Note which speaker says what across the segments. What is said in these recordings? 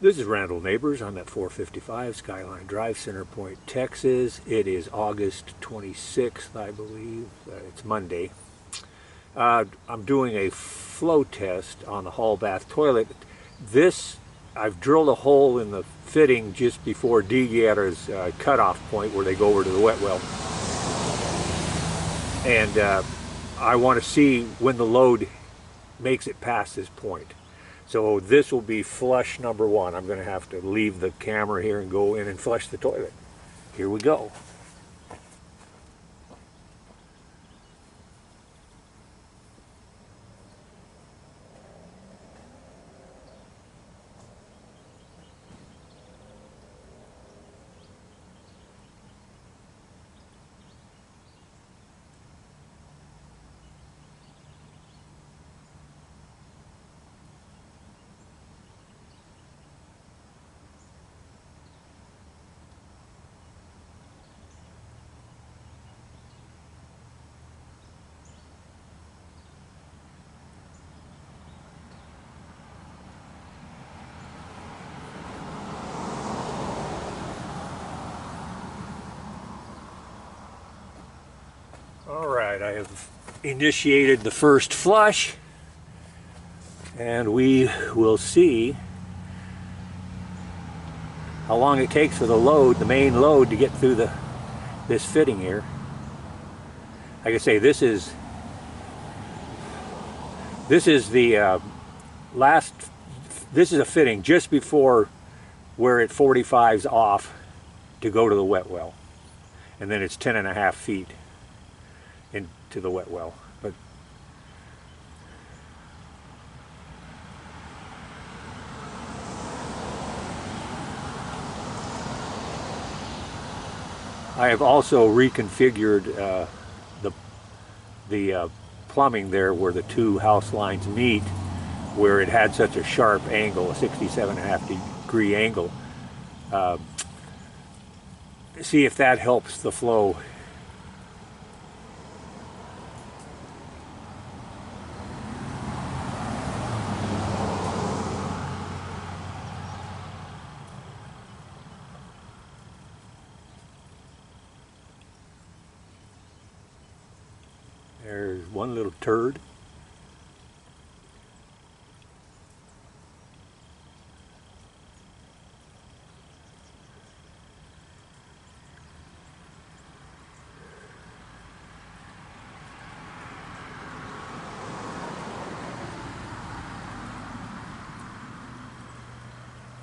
Speaker 1: This is Randall Neighbors. I'm at 455 Skyline Drive, Center Point, Texas. It is August 26th, I believe. It's Monday. I'm doing a flow test on the hall bath toilet. I've drilled a hole in the fitting just before D Guerra's cutoff point where they go over to the wet well. And I want to see when the load makes it past this point. So this will be flush number one. I'm going to have to leave the camera here and go in and flush the toilet. Here we go. All right, I have initiated the first flush, and we will see how long it takes for the main load, to get through this fitting here. Like I say, this is the this is a fitting just before where it 45's off to go to the wet well, and then it's 10.5 feet into the wet well. But I have also reconfigured the plumbing there where the two house lines meet, where it had such a sharp angle, a 67.5 degree angle. See if that helps the flow. There's one little turd.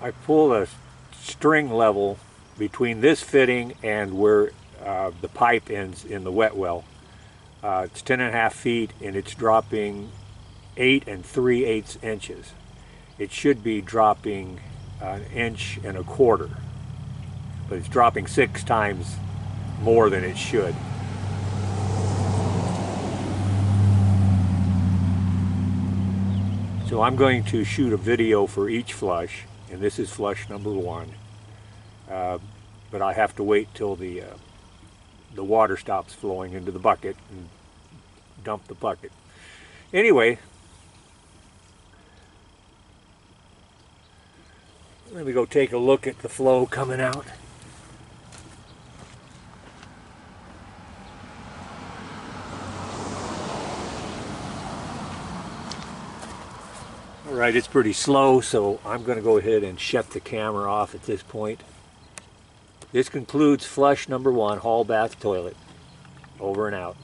Speaker 1: I pull a string level between this fitting and where the pipe ends in the wet well. It's 10.5 feet, and it's dropping 8 3/8 inches. It should be dropping 1.25 inches, but it's dropping 6 times more than it should. So I'm going to shoot a video for each flush, and this is flush number one. But I have to wait till the water stops flowing into the bucket and dump the bucket. Anyway, let me go take a look at the flow coming out. All right, it's pretty slow, so I'm going to go ahead and shut the camera off at this point. This concludes flush number one, hall bath toilet. Over and out.